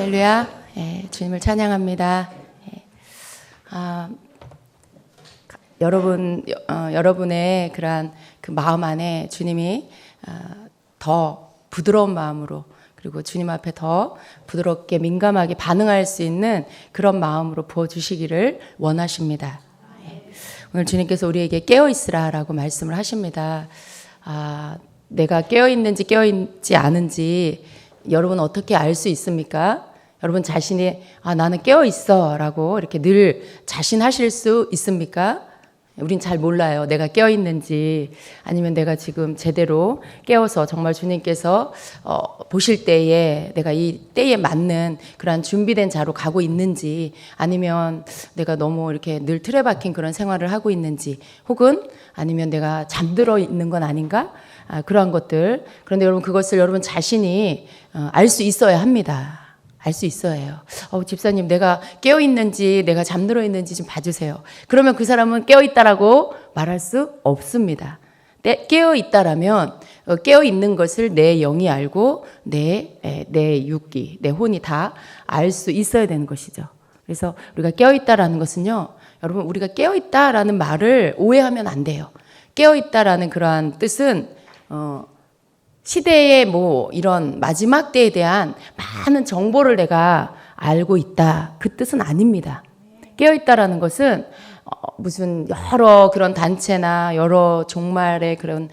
할렐루야. 예, 주님을 찬양합니다. 예. 여러분의 그러한 그 마음 안에 주님이 더 부드러운 마음으로, 그리고 주님 앞에 더 부드럽게 민감하게 반응할 수 있는 그런 마음으로 부어주시기를 원하십니다. 예. 오늘 주님께서 우리에게 깨어있으라라고 말씀을 하십니다. 내가 깨어있는지 깨어있지 않은지 여러분 어떻게 알 수 있습니까? 여러분 자신이 나는 깨어있어 라고 이렇게 늘 자신하실 수 있습니까? 우린 잘 몰라요. 내가 깨어있는지, 아니면 내가 지금 제대로 깨어서 정말 주님께서 보실 때에 내가 이 때에 맞는 그러한 준비된 자로 가고 있는지, 아니면 내가 너무 이렇게 늘 틀에 박힌 그런 생활을 하고 있는지, 혹은 아니면 내가 잠들어 있는 건 아닌가? 그러한 것들. 그런데 여러분 그것을 여러분 자신이 알 수 있어야 합니다. 알 수 있어야 해요. 집사님 내가 깨어있는지 내가 잠들어 있는지 좀 봐주세요. 그러면 그 사람은 깨어있다라고 말할 수 없습니다. 깨어있다라면 깨어있는 것을 내 영이 알고 내 육기, 내 혼이 다 알 수 있어야 되는 것이죠. 그래서 우리가 깨어있다라는 것은요, 여러분 우리가 깨어있다라는 말을 오해하면 안 돼요. 깨어있다라는 그러한 뜻은 시대의 이런 마지막 때에 대한 많은 정보를 내가 알고 있다, 그 뜻은 아닙니다. 깨어있다라는 것은 무슨 여러 그런 단체나 여러 종말의 그런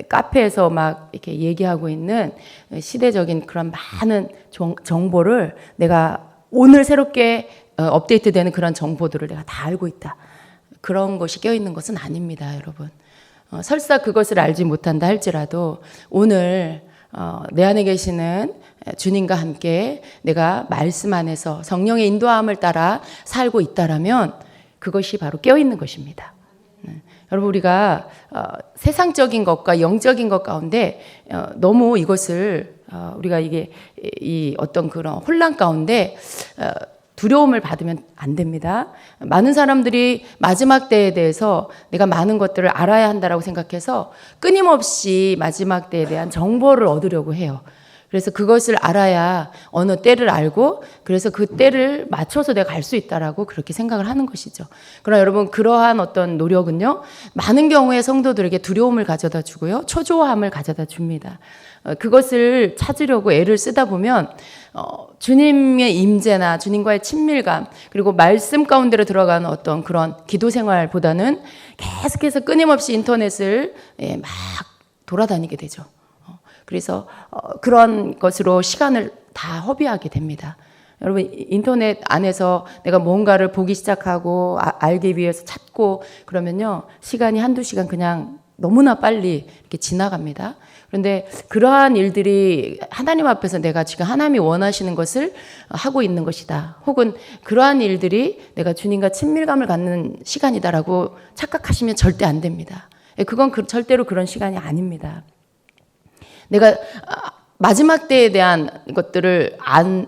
카페에서 막 이렇게 얘기하고 있는 시대적인 그런 많은 정보를 내가 오늘 새롭게 업데이트되는 그런 정보들을 내가 다 알고 있다, 그런 것이 깨어있는 것은 아닙니다, 여러분. 설사 그것을 알지 못한다 할지라도 오늘 내 안에 계시는 주님과 함께 내가 말씀 안에서 성령의 인도함을 따라 살고 있다라면 그것이 바로 깨어있는 것입니다. 여러분 우리가 세상적인 것과 영적인 것 가운데 너무 이것을 우리가 이 어떤 그런 혼란 가운데 두려움을 받으면 안 됩니다. 많은 사람들이 마지막 때에 대해서 내가 많은 것들을 알아야 한다라고 생각해서 끊임없이 마지막 때에 대한 정보를 얻으려고 해요. 그래서 그것을 알아야 어느 때를 알고, 그래서 그 때를 맞춰서 내가 갈 수 있다라고 그렇게 생각을 하는 것이죠. 그러나 여러분 그러한 어떤 노력은요, 많은 경우에 성도들에게 두려움을 가져다 주고요, 초조함을 가져다 줍니다. 그것을 찾으려고 애를 쓰다 보면 주님의 임재나 주님과의 친밀감, 그리고 말씀 가운데로 들어가는 어떤 그런 기도 생활보다는 계속해서 끊임없이 인터넷을 막 돌아다니게 되죠. 그래서 그런 것으로 시간을 다 허비하게 됩니다. 여러분 인터넷 안에서 내가 뭔가를 보기 시작하고 알기 위해서 찾고 그러면요, 시간이 한두 시간 그냥 너무나 빨리 이렇게 지나갑니다. 그런데 그러한 일들이 하나님 앞에서 내가 지금 하나님이 원하시는 것을 하고 있는 것이다, 혹은 그러한 일들이 내가 주님과 친밀감을 갖는 시간이다라고 착각하시면 절대 안 됩니다. 그건 절대로 그런 시간이 아닙니다. 내가 마지막 때에 대한 것들을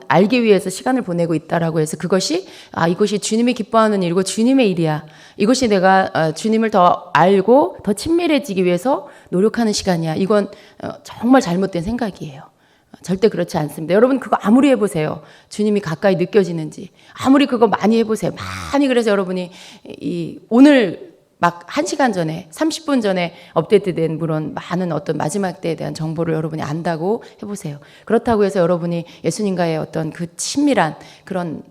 알기 위해서 시간을 보내고 있다라고 해서 그것이 이것이 주님이 기뻐하는 일이고 주님의 일이야, 이것이 내가 주님을 더 알고 더 친밀해지기 위해서 노력하는 시간이야, 이건 정말 잘못된 생각이에요. 절대 그렇지 않습니다. 여러분 그거 아무리 해보세요. 주님이 가까이 느껴지는지 아무리 그거 많이 해보세요. 많이. 그래서 여러분이 오늘 막 1시간 전에 30분 전에 업데이트된 그런 많은 어떤 마지막 때에 대한 정보를 여러분이 안다고 해보세요. 그렇다고 해서 여러분이 예수님과의 어떤 그 친밀한 그런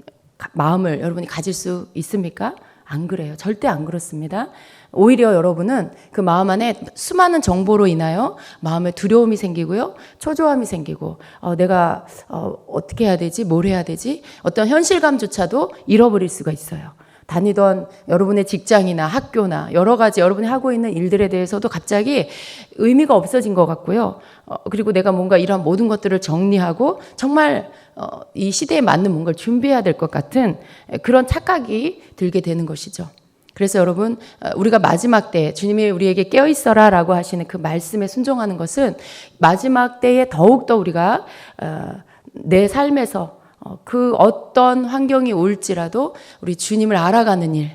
마음을 여러분이 가질 수 있습니까? 안 그래요. 절대 안 그렇습니다. 오히려 여러분은 그 마음 안에 수많은 정보로 인하여 마음에 두려움이 생기고요, 초조함이 생기고 내가 어떻게 해야 되지, 뭘 해야 되지, 어떤 현실감조차도 잃어버릴 수가 있어요. 다니던 여러분의 직장이나 학교나 여러 가지 여러분이 하고 있는 일들에 대해서도 갑자기 의미가 없어진 것 같고요. 그리고 내가 뭔가 이런 모든 것들을 정리하고 정말 이 시대에 맞는 뭔가를 준비해야 될 것 같은 그런 착각이 들게 되는 것이죠. 그래서 여러분 우리가 마지막 때 주님이 우리에게 깨어있어라 라고 하시는 그 말씀에 순종하는 것은 마지막 때에 더욱더 우리가 내 삶에서 그 어떤 환경이 올지라도 우리 주님을 알아가는 일,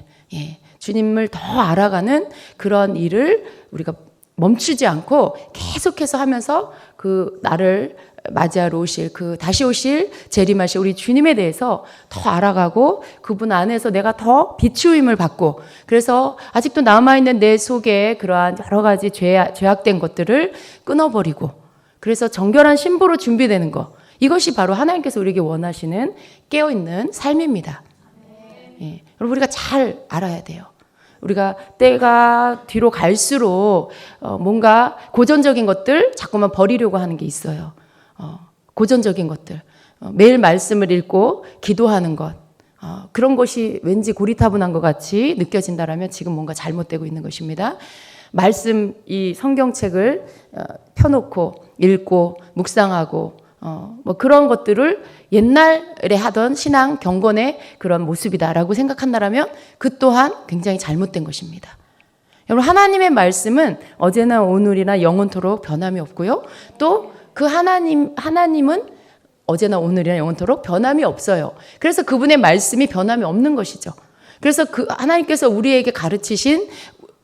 주님을 더 알아가는 그런 일을 우리가 멈추지 않고 계속해서 하면서 그 나를 맞이하러 오실 다시 오실 재림하실 우리 주님에 대해서 더 알아가고 그분 안에서 내가 더 비추임을 받고 그래서 아직도 남아있는 내 속에 그러한 여러 가지 죄악된 것들을 끊어버리고 그래서 정결한 신부로 준비되는 것 이것이 바로 하나님께서 우리에게 원하시는 깨어있는 삶입니다. 예. 여러분 우리가 잘 알아야 돼요. 우리가 때가 뒤로 갈수록 뭔가 고전적인 것들 자꾸만 버리려고 하는 게 있어요. 고전적인 것들 매일 말씀을 읽고 기도하는 것 그런 것이 왠지 고리타분한 것 같이 느껴진다라면 지금 뭔가 잘못되고 있는 것입니다. 말씀 이 성경책을 펴놓고 읽고 묵상하고 뭐 그런 것들을 옛날에 하던 신앙 경건의 그런 모습이다라고 생각한다라면 그 또한 굉장히 잘못된 것입니다. 여러분 하나님의 말씀은 어제나 오늘이나 영원토록 변함이 없고요. 또 그 하나님은 어제나 오늘이나 영원토록 변함이 없어요. 그래서 그분의 말씀이 변함이 없는 것이죠. 그래서 그 하나님께서 우리에게 가르치신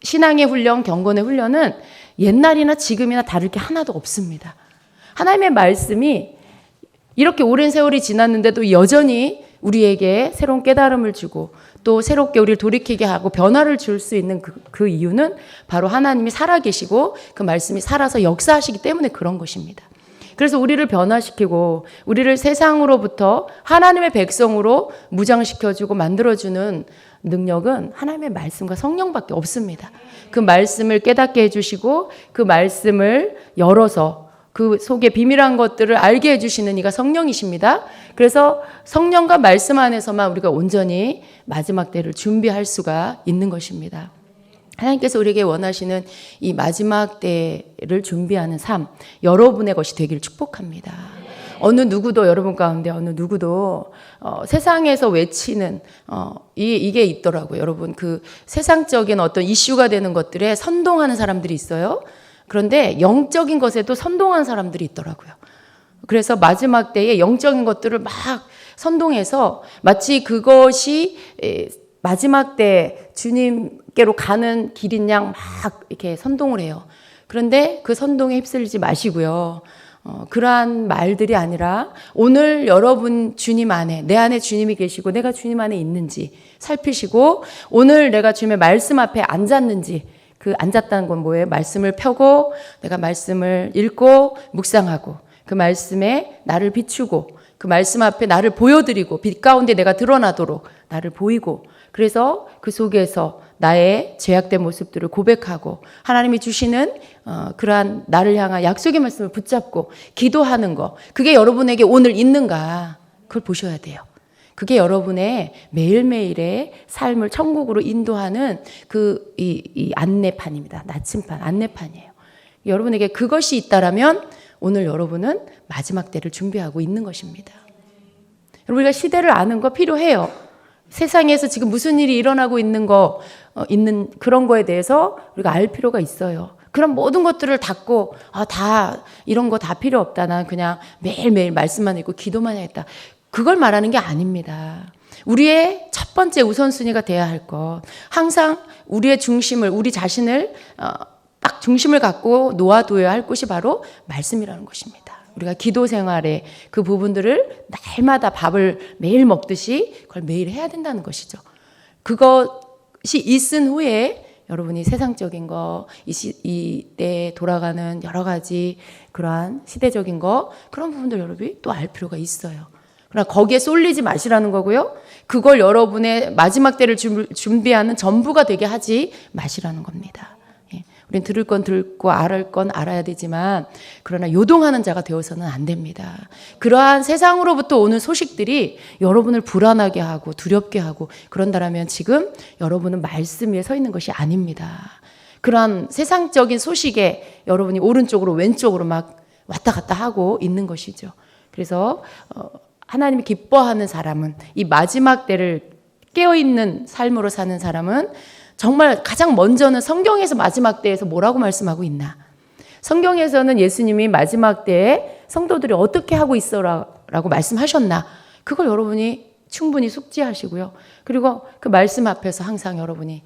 신앙의 훈련, 경건의 훈련은 옛날이나 지금이나 다를 게 하나도 없습니다. 하나님의 말씀이 이렇게 오랜 세월이 지났는데도 여전히 우리에게 새로운 깨달음을 주고 또 새롭게 우리를 돌이키게 하고 변화를 줄 수 있는 그 이유는 바로 하나님이 살아계시고 그 말씀이 살아서 역사하시기 때문에 그런 것입니다. 그래서 우리를 변화시키고 우리를 세상으로부터 하나님의 백성으로 무장시켜주고 만들어주는 능력은 하나님의 말씀과 성령밖에 없습니다. 그 말씀을 깨닫게 해주시고 그 말씀을 열어서 그 속에 비밀한 것들을 알게 해주시는 이가 성령이십니다. 그래서 성령과 말씀 안에서만 우리가 온전히 마지막 때를 준비할 수가 있는 것입니다. 하나님께서 우리에게 원하시는 이 마지막 때를 준비하는 삶, 여러분의 것이 되기를 축복합니다. 어느 누구도 여러분 가운데 어느 누구도 세상에서 외치는 이게 있더라고요. 여러분 그 세상적인 어떤 이슈가 되는 것들에 선동하는 사람들이 있어요. 그런데 영적인 것에도 선동하는 사람들이 있더라고요. 그래서 마지막 때에 영적인 것들을 막 선동해서 마치 그것이 마지막 때 주님께로 가는 길인 양 막 이렇게 선동을 해요. 그런데 그 선동에 휩쓸리지 마시고요. 그러한 말들이 아니라 오늘 여러분 주님 안에 내 안에 주님이 계시고 내가 주님 안에 있는지 살피시고 오늘 내가 주님의 말씀 앞에 앉았는지 그 앉았다는 건 뭐예요? 말씀을 펴고 내가 말씀을 읽고 묵상하고 그 말씀에 나를 비추고 그 말씀 앞에 나를 보여드리고 빛 가운데 내가 드러나도록 나를 보이고 그래서 그 속에서 나의 죄악된 모습들을 고백하고 하나님이 주시는 그러한 나를 향한 약속의 말씀을 붙잡고 기도하는 거 그게 여러분에게 오늘 있는가 그걸 보셔야 돼요. 그게 여러분의 매일매일의 삶을 천국으로 인도하는 이 안내판입니다. 나침판, 안내판이에요. 여러분에게 그것이 있다라면 오늘 여러분은 마지막 때를 준비하고 있는 것입니다. 여러분 우리가 시대를 아는 거 필요해요. 세상에서 지금 무슨 일이 일어나고 있는 그런 거에 대해서 우리가 알 필요가 있어요. 그런 모든 것들을 닫고 다 이런 거 다 필요 없다. 난 그냥 매일매일 말씀만 읽고 기도만 해야겠다. 그걸 말하는 게 아닙니다. 우리의 첫 번째 우선순위가 돼야 할 것. 항상 우리의 중심을 우리 자신을 딱 중심을 갖고 놓아둬야 할 곳이 바로 말씀이라는 것입니다. 우리가 기도 생활에 그 부분들을 날마다 밥을 매일 먹듯이 그걸 매일 해야 된다는 것이죠. 그것이 있은 후에 여러분이 세상적인 거, 이때 돌아가는 여러 가지 그러한 시대적인 거 그런 부분들 여러분이 또 알 필요가 있어요. 그러나 거기에 쏠리지 마시라는 거고요. 그걸 여러분의 마지막 때를 준비하는 전부가 되게 하지 마시라는 겁니다. 우리는 들을 건 듣고 알을 건 알아야 되지만 그러나 요동하는 자가 되어서는 안 됩니다. 그러한 세상으로부터 오는 소식들이 여러분을 불안하게 하고 두렵게 하고 그런다면 지금 여러분은 말씀 위에 서 있는 것이 아닙니다. 그러한 세상적인 소식에 여러분이 오른쪽으로 왼쪽으로 막 왔다 갔다 하고 있는 것이죠. 그래서 하나님이 기뻐하는 사람은 이 마지막 때를 깨어있는 삶으로 사는 사람은 정말 가장 먼저는 성경에서 마지막 때에서 뭐라고 말씀하고 있나? 성경에서는 예수님이 마지막 때에 성도들이 어떻게 하고 있어라고 말씀하셨나? 그걸 여러분이 충분히 숙지하시고요. 그리고 그 말씀 앞에서 항상 여러분이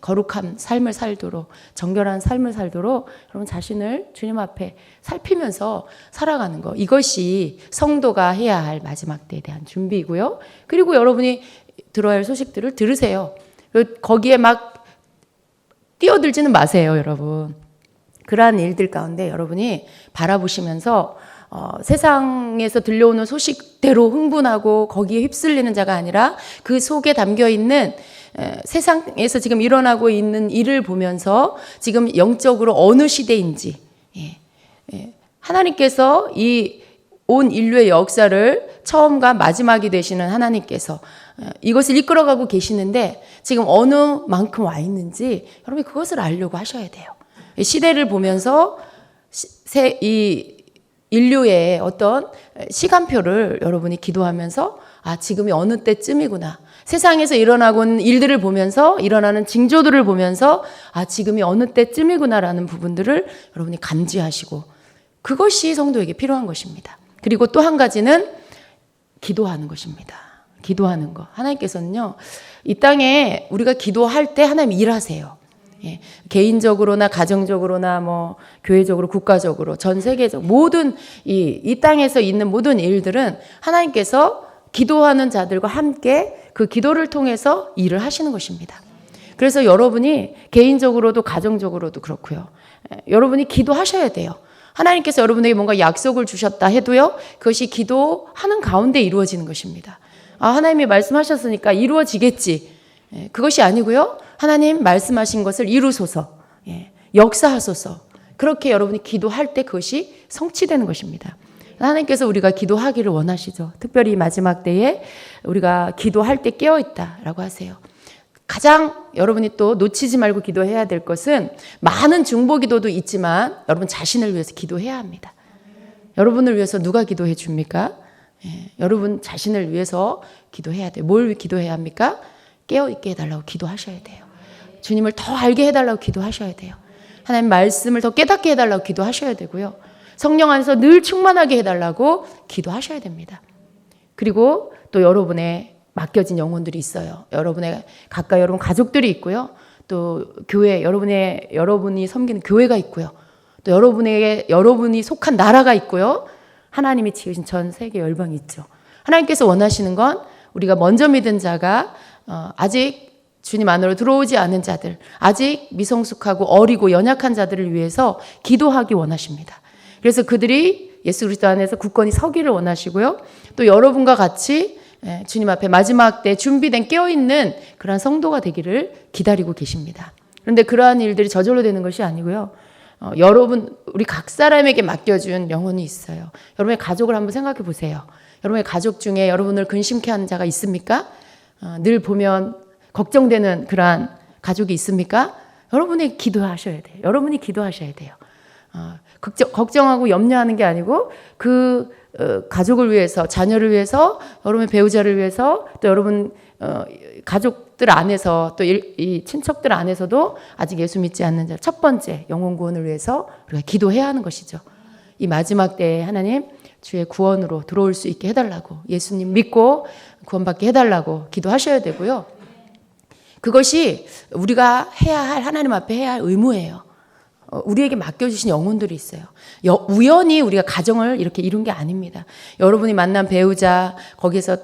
거룩한 삶을 살도록, 정결한 삶을 살도록 여러분 자신을 주님 앞에 살피면서 살아가는 거, 이것이 성도가 해야 할 마지막 때에 대한 준비이고요. 그리고 여러분이 들어야 할 소식들을 들으세요. 거기에 막 뛰어들지는 마세요, 여러분. 그러한 일들 가운데 여러분이 바라보시면서 세상에서 들려오는 소식대로 흥분하고 거기에 휩쓸리는 자가 아니라 그 속에 담겨 있는 세상에서 지금 일어나고 있는 일을 보면서 지금 영적으로 어느 시대인지, 하나님께서 이 온 인류의 역사를 처음과 마지막이 되시는 하나님께서 이것을 이끌어가고 계시는데 지금 어느 만큼 와 있는지 여러분이 그것을 알려고 하셔야 돼요. 시대를 보면서 이 인류의 어떤 시간표를 여러분이 기도하면서 지금이 어느 때쯤이구나. 세상에서 일어나고 있는 일들을 보면서 일어나는 징조들을 보면서 지금이 어느 때쯤이구나라는 부분들을 여러분이 감지하시고 그것이 성도에게 필요한 것입니다. 그리고 또 한 가지는 기도하는 것입니다. 기도하는 거. 하나님께서는요, 이 땅에 우리가 기도할 때 하나님 일하세요. 개인적으로나 가정적으로나 뭐 교회적으로 국가적으로 전 세계적 모든 이 땅에서 있는 모든 일들은 하나님께서 기도하는 자들과 함께 그 기도를 통해서 일을 하시는 것입니다. 그래서 여러분이 개인적으로도 가정적으로도 그렇고요. 여러분이 기도하셔야 돼요. 하나님께서 여러분에게 뭔가 약속을 주셨다 해도요, 그것이 기도하는 가운데 이루어지는 것입니다. 하나님이 말씀하셨으니까 이루어지겠지. 그것이 아니고요. 하나님 말씀하신 것을 이루소서, 역사하소서. 그렇게 여러분이 기도할 때 그것이 성취되는 것입니다. 하나님께서 우리가 기도하기를 원하시죠. 특별히 마지막 때에 우리가 기도할 때 깨어있다라고 하세요. 가장 여러분이 또 놓치지 말고 기도해야 될 것은 많은 중보기도도 있지만 여러분 자신을 위해서 기도해야 합니다. 여러분을 위해서 누가 기도해 줍니까? 여러분 자신을 위해서 기도해야 돼요. 뭘 기도해야 합니까? 깨어있게 해달라고 기도하셔야 돼요. 주님을 더 알게 해달라고 기도하셔야 돼요. 하나님 말씀을 더 깨닫게 해달라고 기도하셔야 되고요. 성령 안에서 늘 충만하게 해달라고 기도하셔야 됩니다. 그리고 또 여러분의 맡겨진 영혼들이 있어요. 여러분의 가까이 여러분 가족들이 있고요. 또 교회, 여러분이 섬기는 교회가 있고요. 또 여러분이 속한 나라가 있고요. 하나님이 지으신 전 세계 열방이 있죠. 하나님께서 원하시는 건 우리가 먼저 믿은 자가 아직 주님 안으로 들어오지 않은 자들, 아직 미성숙하고 어리고 연약한 자들을 위해서 기도하기 원하십니다. 그래서 그들이 예수 그리스도 안에서 굳건히 서기를 원하시고요. 또 여러분과 같이 주님 앞에 마지막 때 준비된 깨어있는 그러한 성도가 되기를 기다리고 계십니다. 그런데 그러한 일들이 저절로 되는 것이 아니고요. 여러분, 우리 각 사람에게 맡겨준 영혼이 있어요. 여러분의 가족을 한번 생각해 보세요. 여러분의 가족 중에 여러분을 근심케 하는 자가 있습니까? 늘 보면 걱정되는 그러한 가족이 있습니까? 여러분이 기도하셔야 돼요. 여러분이 기도하셔야 돼요. 걱정하고 염려하는 게 아니고 그 가족을 위해서, 자녀를 위해서, 여러분의 배우자를 위해서, 또 여러분 가족들 안에서, 또 이 친척들 안에서도 아직 예수 믿지 않는 자, 첫 번째 영혼 구원을 위해서 우리가 기도해야 하는 것이죠. 이 마지막 때에 하나님 주의 구원으로 들어올 수 있게 해달라고, 예수님 믿고 구원받게 해달라고 기도하셔야 되고요. 그것이 우리가 해야 할, 하나님 앞에 해야 할 의무예요. 우리에게 맡겨주신 영혼들이 있어요. 우연히 우리가 가정을 이렇게 이룬 게 아닙니다. 여러분이 만난 배우자, 거기서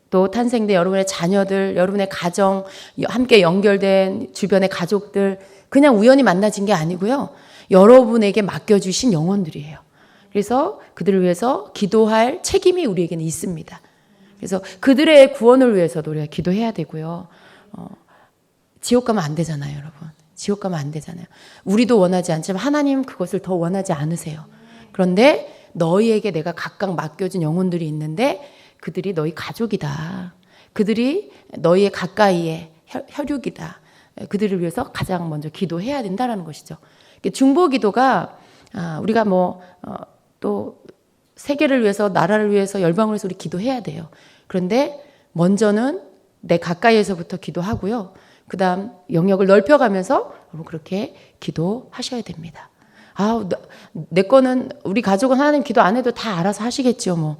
또 탄생된 여러분의 자녀들, 여러분의 가정, 함께 연결된 주변의 가족들, 그냥 우연히 만나진 게 아니고요. 여러분에게 맡겨주신 영혼들이에요. 그래서 그들을 위해서 기도할 책임이 우리에게는 있습니다. 그래서 그들의 구원을 위해서도 우리가 기도해야 되고요. 지옥 가면 안 되잖아요, 여러분. 지옥 가면 안 되잖아요. 우리도 원하지 않지만 하나님 그것을 더 원하지 않으세요. 그런데 너희에게 내가 각각 맡겨진 영혼들이 있는데 그들이 너희 가족이다. 그들이 너희의 가까이의 혈육이다. 그들을 위해서 가장 먼저 기도해야 된다는 것이죠. 중보기도가 우리가 또 세계를 위해서, 나라를 위해서, 열방을 위해서 우리 기도해야 돼요. 그런데 먼저는 내 가까이에서부터 기도하고요. 그 다음 영역을 넓혀가면서 여러분 그렇게 기도하셔야 됩니다. 내 거는, 우리 가족은 하나님 기도 안 해도 다 알아서 하시겠죠.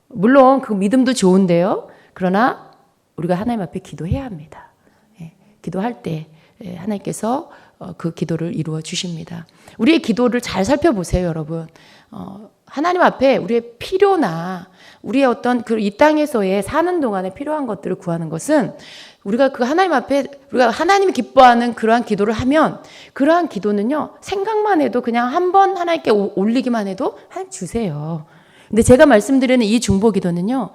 물론 그 믿음도 좋은데요. 그러나 우리가 하나님 앞에 기도해야 합니다. 기도할 때 하나님께서 그 기도를 이루어 주십니다. 우리의 기도를 잘 살펴보세요, 여러분. 하나님 앞에 우리의 필요나 우리의 어떤 그 이 땅에서의 사는 동안에 필요한 것들을 구하는 것은 우리가 그 하나님 앞에 우리가 하나님이 기뻐하는 그러한 기도를 하면 그러한 기도는요, 생각만 해도 그냥 한번 하나님께 올리기만 해도 하나님 주세요. 근데 제가 말씀드리는 이 중보 기도는요,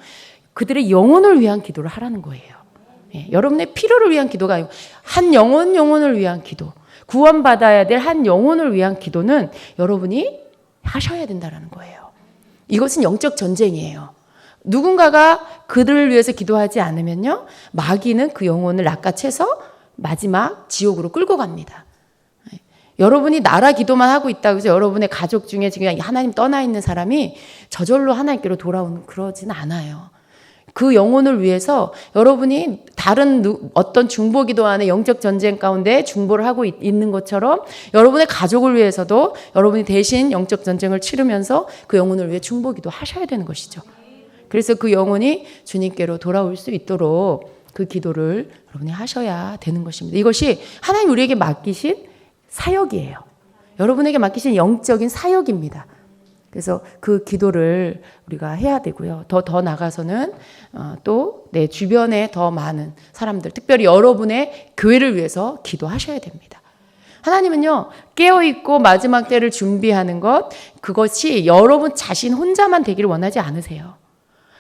그들의 영혼을 위한 기도를 하라는 거예요. 여러분의 필요를 위한 기도가 아니고 한 영혼을 위한 기도, 구원받아야 될 한 영혼을 위한 기도는 여러분이 하셔야 된다는 거예요. 이것은 영적 전쟁이에요. 누군가가 그들을 위해서 기도하지 않으면요, 마귀는 그 영혼을 낚아채서 마지막 지옥으로 끌고 갑니다. 여러분이 나라 기도만 하고 있다고 해서 여러분의 가족 중에 지금 하나님 떠나 있는 사람이 저절로 하나님께로 돌아오는 그러진 않아요. 그 영혼을 위해서 여러분이 다른 어떤 중보기도 안에 영적 전쟁 가운데 중보를 하고 있는 것처럼 여러분의 가족을 위해서도 여러분이 대신 영적 전쟁을 치르면서 그 영혼을 위해 중보기도 하셔야 되는 것이죠. 그래서 그 영혼이 주님께로 돌아올 수 있도록 그 기도를 여러분이 하셔야 되는 것입니다. 이것이 하나님 우리에게 맡기신 사역이에요. 여러분에게 맡기신 영적인 사역입니다. 그래서 그 기도를 우리가 해야 되고요. 더 나가서는 또 내 주변에 더 많은 사람들, 특별히 여러분의 교회를 위해서 기도하셔야 됩니다. 하나님은요, 깨어있고 마지막 때를 준비하는 것, 그것이 여러분 자신 혼자만 되기를 원하지 않으세요.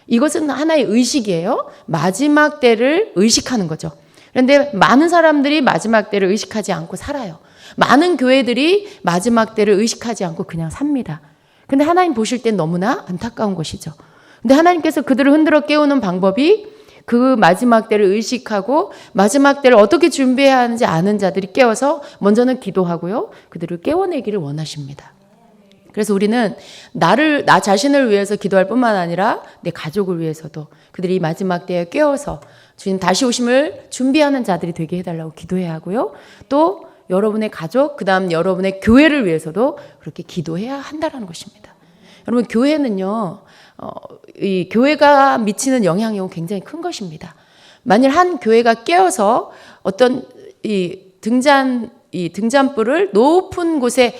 이것은 하나의 의식이에요. 마지막 때를 의식하는 거죠. 그런데 많은 사람들이 마지막 때를 의식하지 않고 살아요. 많은 교회들이 마지막 때를 의식하지 않고 그냥 삽니다. 근데 하나님 보실 땐 너무나 안타까운 것이죠. 근데 하나님께서 그들을 흔들어 깨우는 방법이 그 마지막 때를 의식하고 마지막 때를 어떻게 준비해야 하는지 아는 자들이 깨어서 먼저는 기도하고요, 그들을 깨워내기를 원하십니다. 그래서 우리는 나 자신을 위해서 기도할 뿐만 아니라 내 가족을 위해서도 그들이 마지막 때에 깨어서 주님 다시 오심을 준비하는 자들이 되게 해달라고 기도해야 하고요. 또 여러분의 가족, 그 다음 여러분의 교회를 위해서도 그렇게 기도해야 한다는 것입니다. 여러분, 교회는요, 이 교회가 미치는 영향력은 굉장히 큰 것입니다. 만일 한 교회가 깨어서 어떤 이 등잔불을 높은 곳에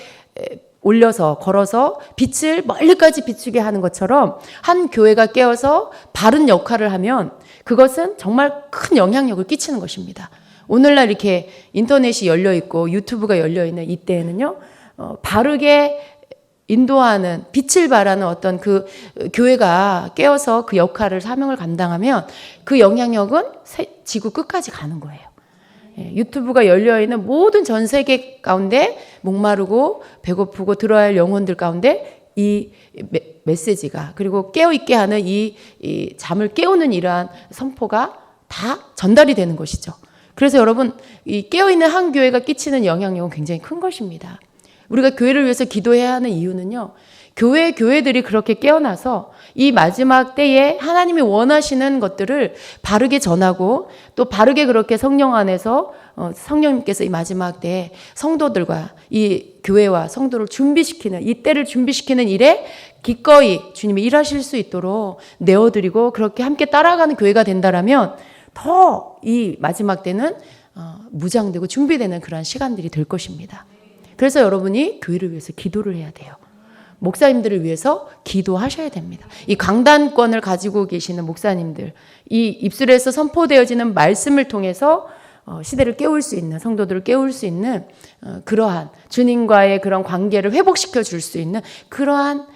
올려서 걸어서 빛을 멀리까지 비추게 하는 것처럼 한 교회가 깨어서 바른 역할을 하면 그것은 정말 큰 영향력을 끼치는 것입니다. 오늘날 이렇게 인터넷이 열려 있고 유튜브가 열려 있는 이때에는요, 바르게 인도하는 빛을 발하는 어떤 그 교회가 깨어서 그 역할을 사명을 감당하면 그 영향력은 지구 끝까지 가는 거예요. 유튜브가 열려 있는 모든 전 세계 가운데 목마르고 배고프고 들어야 할 영혼들 가운데 이 메시지가, 그리고 깨어있게 하는 이 잠을 깨우는 이러한 선포가 다 전달이 되는 것이죠. 그래서 여러분, 이 깨어있는 한 교회가 끼치는 영향력은 굉장히 큰 것입니다. 우리가 교회를 위해서 기도해야 하는 이유는요, 교회들이 그렇게 깨어나서 이 마지막 때에 하나님이 원하시는 것들을 바르게 전하고 또 바르게 그렇게 성령 안에서 성령님께서 이 마지막 때에 성도들과 이 교회와 성도를 준비시키는, 이 때를 준비시키는 일에 기꺼이 주님이 일하실 수 있도록 내어드리고 그렇게 함께 따라가는 교회가 된다라면 더 이 마지막 때는 무장되고 준비되는 그런 시간들이 될 것입니다. 그래서 여러분이 교회를 위해서 기도를 해야 돼요. 목사님들을 위해서 기도하셔야 됩니다. 이 강단권을 가지고 계시는 목사님들, 이 입술에서 선포되어지는 말씀을 통해서 시대를 깨울 수 있는, 성도들을 깨울 수 있는 그러한 주님과의 그런 관계를 회복시켜 줄 수 있는 그러한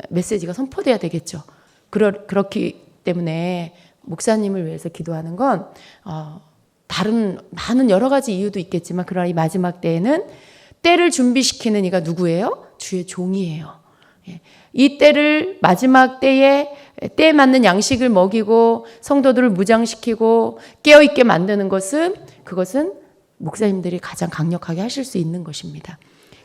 메시지가 선포돼야 되겠죠. 그렇기 때문에 목사님을 위해서 기도하는 건 다른 많은 여러 가지 이유도 있겠지만, 그러나 이 마지막 때에는 때를 준비시키는 이가 누구예요? 주의 종이에요. 이 때를 마지막 때에 때에 맞는 양식을 먹이고 성도들을 무장시키고 깨어있게 만드는 그것은 목사님들이 가장 강력하게 하실 수 있는 것입니다.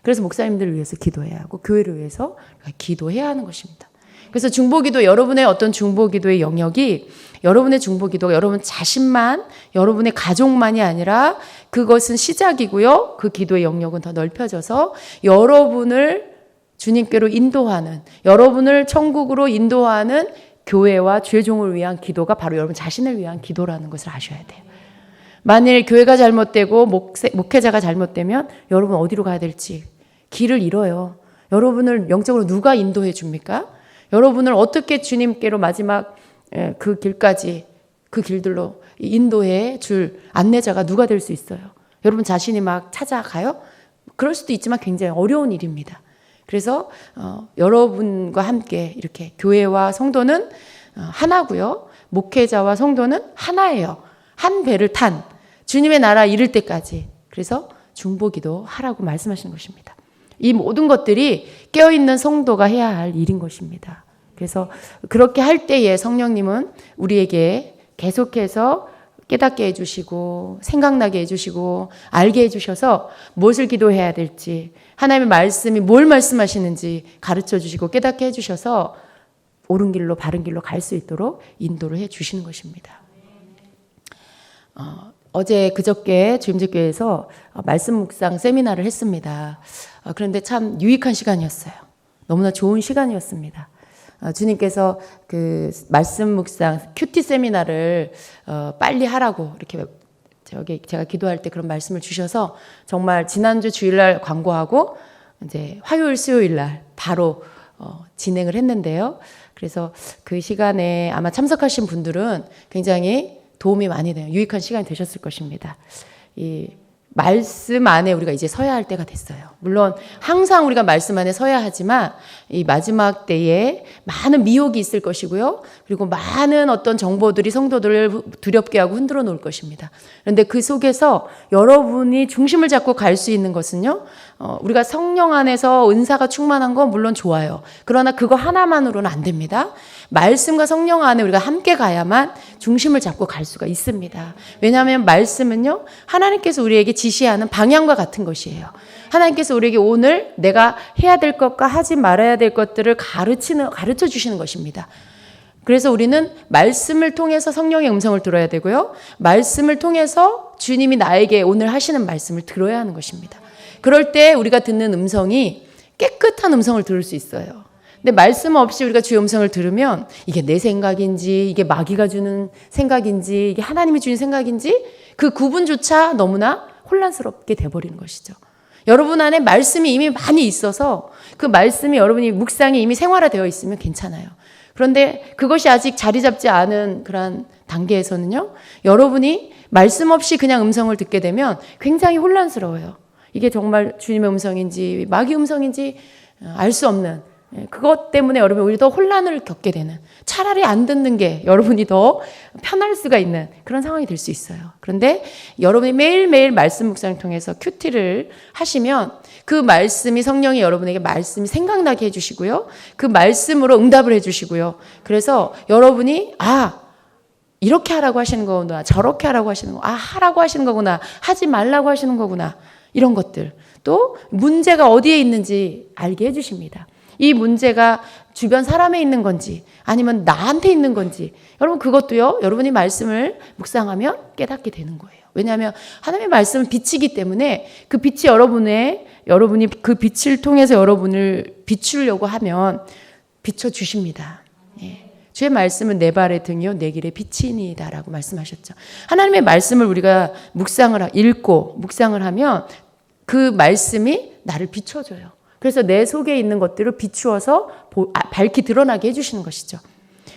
그래서 목사님들을 위해서 기도해야 하고 교회를 위해서 기도해야 하는 것입니다. 그래서 중보기도, 여러분의 어떤 중보기도의 영역이 여러분의 중보기도가 여러분 자신만, 여러분의 가족만이 아니라 그것은 시작이고요. 그 기도의 영역은 더 넓혀져서 여러분을 주님께로 인도하는, 여러분을 천국으로 인도하는 교회와 주의 종을 위한 기도가 바로 여러분 자신을 위한 기도라는 것을 아셔야 돼요. 만일 교회가 잘못되고 목회자가 잘못되면 여러분 어디로 가야 될지 길을 잃어요. 여러분을 영적으로 누가 인도해 줍니까? 여러분을 어떻게 주님께로 마지막 그 길까지 그 길들로 인도해 줄 안내자가 누가 될 수 있어요? 여러분 자신이 막 찾아가요? 그럴 수도 있지만 굉장히 어려운 일입니다. 그래서 여러분과 함께 이렇게 교회와 성도는 하나고요. 목회자와 성도는 하나예요. 한 배를 탄 주님의 나라 이를 때까지. 그래서 중보기도 하라고 말씀하시는 것입니다. 이 모든 것들이 깨어있는 성도가 해야 할 일인 것입니다. 그래서 그렇게 할 때에 성령님은 우리에게 계속해서 깨닫게 해주시고 생각나게 해주시고 알게 해주셔서 무엇을 기도해야 될지 하나님의 말씀이 뭘 말씀하시는지 가르쳐 주시고 깨닫게 해주셔서 옳은 길로 바른 길로 갈 수 있도록 인도를 해주시는 것입니다. 어제 그저께 주임제교회에서 말씀 묵상 세미나를 했습니다. 그런데 참 유익한 시간이었어요. 너무나 좋은 시간이었습니다. 주님께서 그 말씀 묵상 큐티 세미나를 빨리 하라고 이렇게 제가 기도할 때 그런 말씀을 주셔서 정말 지난주 주일날 광고하고 이제 화요일 수요일날 바로 진행을 했는데요. 그래서 그 시간에 아마 참석하신 분들은 굉장히 도움이 많이 돼요. 유익한 시간이 되셨을 것입니다. 이 말씀 안에 우리가 이제 서야 할 때가 됐어요. 물론 항상 우리가 말씀 안에 서야 하지만 이 마지막 때에 많은 미혹이 있을 것이고요. 그리고 많은 어떤 정보들이 성도들을 두렵게 하고 흔들어 놓을 것입니다. 그런데 그 속에서 여러분이 중심을 잡고 갈 수 있는 것은요. 우리가 성령 안에서 은사가 충만한 건 물론 좋아요. 그러나 그거 하나만으로는 안 됩니다. 말씀과 성령 안에 우리가 함께 가야만 중심을 잡고 갈 수가 있습니다. 왜냐하면 말씀은요. 하나님께서 우리에게 지시하는 방향과 같은 것이에요. 하나님께서 우리에게 오늘 내가 해야 될 것과 하지 말아야 될 것들을 가르쳐 주시는 것입니다. 그래서 우리는 말씀을 통해서 성령의 음성을 들어야 되고요. 말씀을 통해서 주님이 나에게 오늘 하시는 말씀을 들어야 하는 것입니다. 그럴 때 우리가 듣는 음성이 깨끗한 음성을 들을 수 있어요. 근데 말씀 없이 우리가 주의 음성을 들으면 이게 내 생각인지 이게 마귀가 주는 생각인지 이게 하나님이 주는 생각인지 그 구분조차 너무나 혼란스럽게 돼버리는 것이죠. 여러분 안에 말씀이 이미 많이 있어서 그 말씀이 여러분이 묵상이 이미 생활화되어 있으면 괜찮아요. 그런데 그것이 아직 자리 잡지 않은 그런 단계에서는요. 여러분이 말씀 없이 그냥 음성을 듣게 되면 굉장히 혼란스러워요. 이게 정말 주님의 음성인지 마귀 음성인지 알 수 없는 그것 때문에 여러분 오히려 더 혼란을 겪게 되는 차라리 안 듣는 게 여러분이 더 편할 수가 있는 그런 상황이 될 수 있어요. 그런데 여러분이 매일매일 말씀 묵상을 통해서 큐티를 하시면 그 말씀이 성령이 여러분에게 말씀이 생각나게 해주시고요. 그 말씀으로 응답을 해주시고요. 그래서 여러분이 이렇게 하라고 하시는 거구나 저렇게 하라고 하시는 거구나 하라고 하시는 거구나 하지 말라고 하시는 거구나 이런 것들 또 문제가 어디에 있는지 알게 해주십니다. 이 문제가 주변 사람에 있는 건지 아니면 나한테 있는 건지 여러분 그것도요. 여러분이 말씀을 묵상하면 깨닫게 되는 거예요. 왜냐하면 하나님의 말씀은 빛이기 때문에 그 빛이 여러분이 그 빛을 통해서 여러분을 비추려고 하면 비춰주십니다. 예. 주의 말씀은 내 발의 등이요 내 길의 빛이니이다 라고 말씀하셨죠. 하나님의 말씀을 우리가 읽고 묵상을 하면 그 말씀이 나를 비춰줘요. 그래서 내 속에 있는 것들을 비추어서 밝히 드러나게 해주시는 것이죠.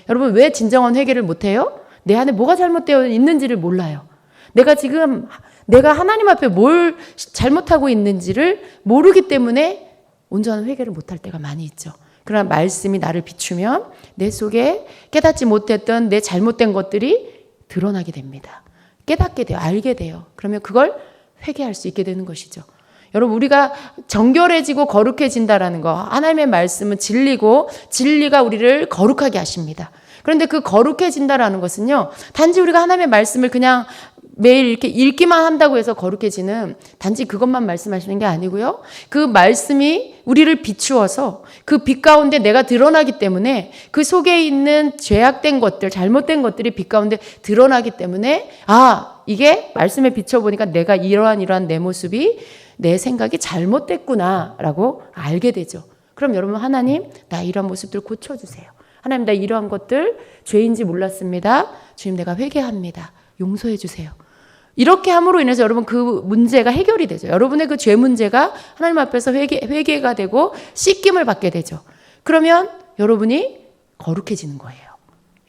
여러분 왜 진정한 회개를 못해요? 내 안에 뭐가 잘못되어 있는지를 몰라요. 내가 하나님 앞에 뭘 잘못하고 있는지를 모르기 때문에 온전한 회개를 못할 때가 많이 있죠. 그러나 말씀이 나를 비추면 내 속에 깨닫지 못했던 내 잘못된 것들이 드러나게 됩니다. 깨닫게 돼요. 알게 돼요. 그러면 그걸 회개할 수 있게 되는 것이죠. 여러분 우리가 정결해지고 거룩해진다라는 거 하나님의 말씀은 진리고 진리가 우리를 거룩하게 하십니다. 그런데 그 거룩해진다라는 것은요. 단지 우리가 하나님의 말씀을 그냥 매일 이렇게 읽기만 한다고 해서 거룩해지는 단지 그것만 말씀하시는 게 아니고요. 그 말씀이 우리를 비추어서 그 빛 가운데 내가 드러나기 때문에 그 속에 있는 죄악된 것들 잘못된 것들이 빛 가운데 드러나기 때문에 이게 말씀에 비춰보니까 내가 이러한 내 모습이 내 생각이 잘못됐구나라고 알게 되죠. 그럼 여러분 하나님 나 이런 모습들 고쳐주세요. 하나님, 나 이러한 것들 죄인지 몰랐습니다. 주님, 내가 회개합니다. 용서해 주세요. 이렇게 함으로 인해서 여러분 그 문제가 해결이 되죠. 여러분의 그 죄 문제가 하나님 앞에서 회개가 되고 씻김을 받게 되죠. 그러면 여러분이 거룩해지는 거예요.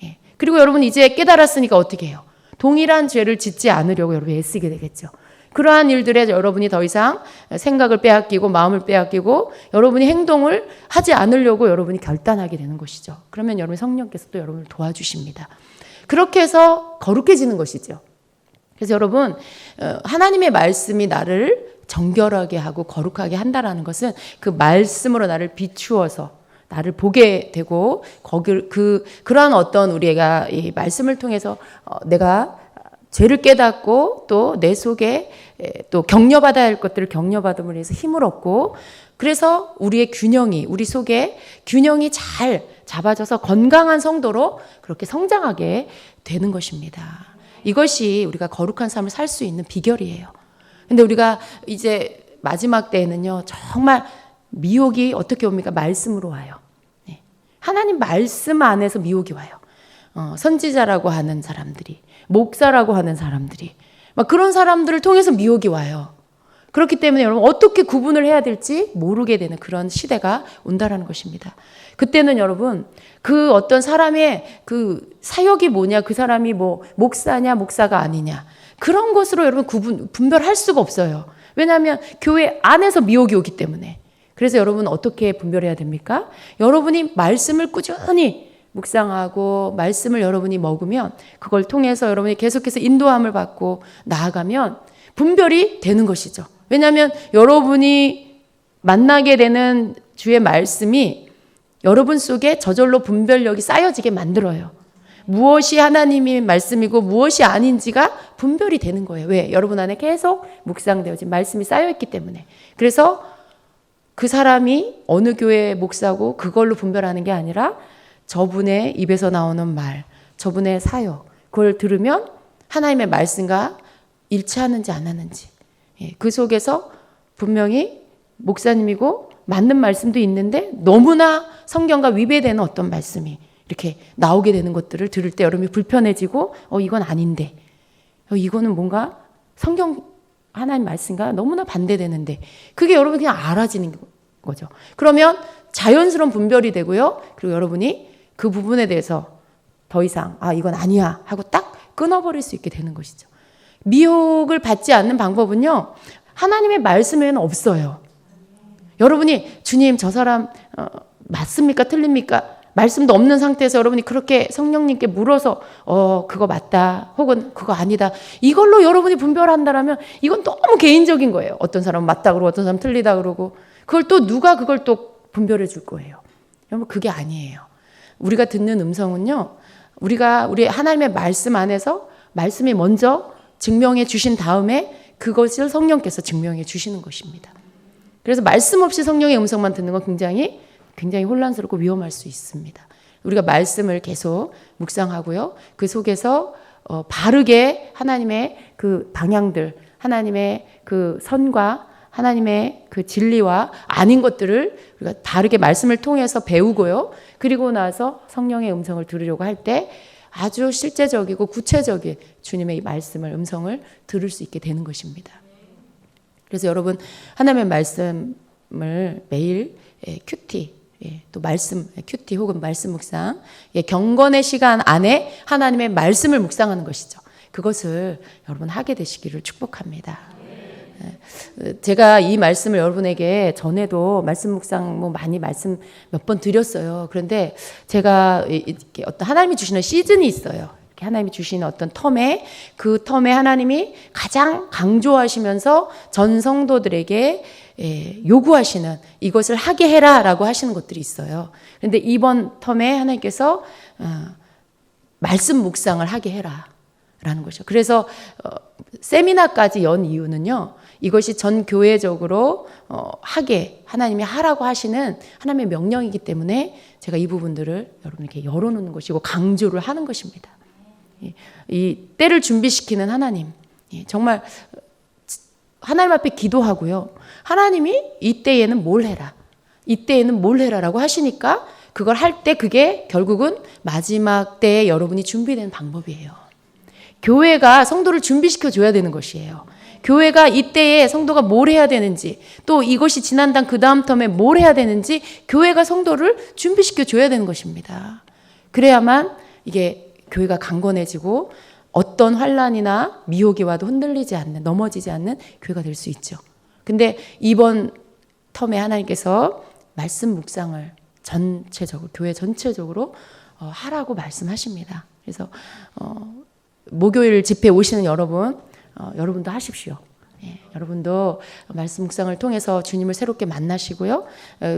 예. 그리고 여러분 이제 깨달았으니까 어떻게 해요? 동일한 죄를 짓지 않으려고 여러분이 애쓰게 되겠죠. 그러한 일들에 여러분이 더 이상 생각을 빼앗기고 마음을 빼앗기고 여러분이 행동을 하지 않으려고 여러분이 결단하게 되는 것이죠. 그러면 여러분 성령께서 또 여러분을 도와주십니다. 그렇게 해서 거룩해지는 것이죠. 그래서 여러분 하나님의 말씀이 나를 정결하게 하고 거룩하게 한다라는 것은 그 말씀으로 나를 비추어서 나를 보게 되고 그러한 어떤 우리가 이 말씀을 통해서 내가 죄를 깨닫고 또 내 속에 또 격려받아야 할 것들을 격려받음으로 해서 힘을 얻고 그래서 우리 속에 균형이 잘 잡아져서 건강한 성도로 그렇게 성장하게 되는 것입니다. 이것이 우리가 거룩한 삶을 살 수 있는 비결이에요. 근데 우리가 이제 마지막 때에는요, 정말 미혹이 어떻게 옵니까? 말씀으로 와요. 네. 하나님 말씀 안에서 미혹이 와요. 선지자라고 하는 사람들이, 목사라고 하는 사람들이, 막 그런 사람들을 통해서 미혹이 와요. 그렇기 때문에 여러분 어떻게 구분을 해야 될지 모르게 되는 그런 시대가 온다라는 것입니다. 그때는 여러분 그 어떤 사람의 그 사역이 뭐냐, 그 사람이 뭐 목사냐 목사가 아니냐 그런 것으로 여러분 분별할 수가 없어요. 왜냐하면 교회 안에서 미혹이 오기 때문에. 그래서 여러분 어떻게 분별해야 됩니까? 여러분이 말씀을 꾸준히 묵상하고 말씀을 여러분이 먹으면 그걸 통해서 여러분이 계속해서 인도함을 받고 나아가면 분별이 되는 것이죠. 왜냐하면 여러분이 만나게 되는 주의 말씀이 여러분 속에 저절로 분별력이 쌓여지게 만들어요. 무엇이 하나님의 말씀이고 무엇이 아닌지가 분별이 되는 거예요. 왜? 여러분 안에 계속 묵상되어진 말씀이 쌓여있기 때문에. 그래서 그 사람이 어느 교회의 목사고 그걸로 분별하는 게 아니라 저분의 입에서 나오는 말, 저분의 사역, 그걸 들으면 하나님의 말씀과 일치하는지 안 하는지, 그 속에서 분명히 목사님이고 맞는 말씀도 있는데 너무나 성경과 위배되는 어떤 말씀이 이렇게 나오게 되는 것들을 들을 때 여러분이 불편해지고 이건 아닌데, 이거는 뭔가 성경 하나님 말씀과 너무나 반대되는데, 그게 여러분 그냥 알아지는 거죠. 그러면 자연스러운 분별이 되고요. 그리고 여러분이 그 부분에 대해서 더 이상 이건 아니야 하고 딱 끊어버릴 수 있게 되는 것이죠. 미혹을 받지 않는 방법은요, 하나님의 말씀에는 없어요. 여러분이 주님 저 사람 맞습니까 틀립니까 말씀도 없는 상태에서 여러분이 그렇게 성령님께 물어서 그거 맞다 혹은 그거 아니다 이걸로 여러분이 분별한다라면 이건 너무 개인적인 거예요. 어떤 사람은 맞다 그러고 어떤 사람은 틀리다 그러고 그걸 또 누가 그걸 또 분별해 줄 거예요. 여러분 그게 아니에요. 우리가 듣는 음성은요, 우리 하나님의 말씀 안에서 말씀이 먼저 증명해 주신 다음에 그것을 성령께서 증명해 주시는 것입니다. 그래서 말씀 없이 성령의 음성만 듣는 건 굉장히 혼란스럽고 위험할 수 있습니다. 우리가 말씀을 계속 묵상하고요. 그 속에서 바르게 하나님의 그 방향들, 하나님의 그 선과 하나님의 그 진리와 아닌 것들을 우리가 바르게 말씀을 통해서 배우고요. 그리고 나서 성령의 음성을 들으려고 할 때 아주 실제적이고 구체적인 주님의 이 말씀을, 음성을 들을 수 있게 되는 것입니다. 그래서 여러분 하나님의 말씀을 매일 큐티, 또 말씀 큐티 혹은 말씀 묵상, 경건의 시간 안에 하나님의 말씀을 묵상하는 것이죠. 그것을 여러분 하게 되시기를 축복합니다. 제가 이 말씀을 여러분에게 전에도 말씀 묵상 많이 말씀 몇 번 드렸어요. 그런데 제가 이렇게 어떤 하나님이 주시는 시즌이 있어요. 하나님이 주시는 어떤 그 텀에 하나님이 가장 강조하시면서 전 성도들에게 요구하시는 이것을 하게 해라라고 하시는 것들이 있어요. 그런데 이번 텀에 하나님께서 말씀 묵상을 하게 해라라는 것이죠. 그래서 세미나까지 연 이유는요, 이것이 전 교회적으로 하나님이 하라고 하시는 하나님의 명령이기 때문에 제가 이 부분들을 여러분에게 열어놓는 것이고 강조를 하는 것입니다. 이 때를 준비시키는 하나님, 정말 하나님 앞에 기도하고요. 하나님이 이때에는 뭘 해라, 이때에는 뭘 해라라고 하시니까 그걸 할 때 그게 결국은 마지막 때에 여러분이 준비되는 방법이에요. 교회가 성도를 준비시켜 줘야 되는 것이에요. 교회가 이때에 성도가 뭘 해야 되는지, 또 이것이 지난당 그 다음 텀에 뭘 해야 되는지 교회가 성도를 준비시켜 줘야 되는 것입니다. 그래야만 이게 교회가 강건해지고 어떤 환난이나 미혹이 와도 흔들리지 않는, 넘어지지 않는 교회가 될 수 있죠. 근데 이번 텀에 하나님께서 말씀 묵상을 전체적으로, 교회 전체적으로 하라고 말씀하십니다. 그래서 목요일 집회 오시는 여러분, 여러분도 하십시오. 예, 여러분도 말씀 묵상을 통해서 주님을 새롭게 만나시고요.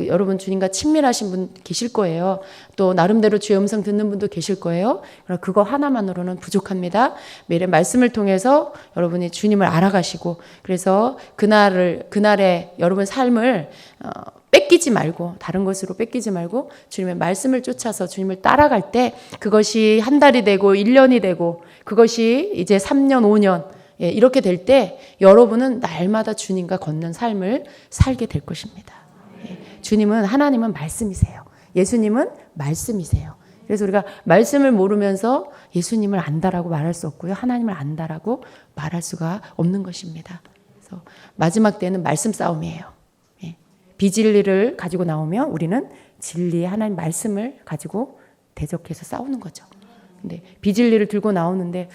여러분 주님과 친밀하신 분 계실 거예요. 또 나름대로 주의 음성 듣는 분도 계실 거예요. 그러나 그거 하나만으로는 부족합니다. 매일 말씀을 통해서 여러분이 주님을 알아가시고, 그래서 그날의 여러분 삶을 뺏기지 말고, 다른 것으로 뺏기지 말고 주님의 말씀을 쫓아서 주님을 따라갈 때, 그것이 한 달이 되고 1년이 되고 그것이 이제 3년 5년 이렇게 될 때 여러분은 날마다 주님과 걷는 삶을 살게 될 것입니다. 주님은, 하나님은 말씀이세요. 예수님은 말씀이세요. 그래서 우리가 말씀을 모르면서 예수님을 안다라고 말할 수 없고요, 하나님을 안다라고 말할 수가 없는 것입니다. 그래서 마지막 때는 말씀 싸움이에요. 비진리를 가지고 나오면 우리는 진리의 하나님 말씀을 가지고 대적해서 싸우는 거죠. 근데 비진리를 들고 나오는데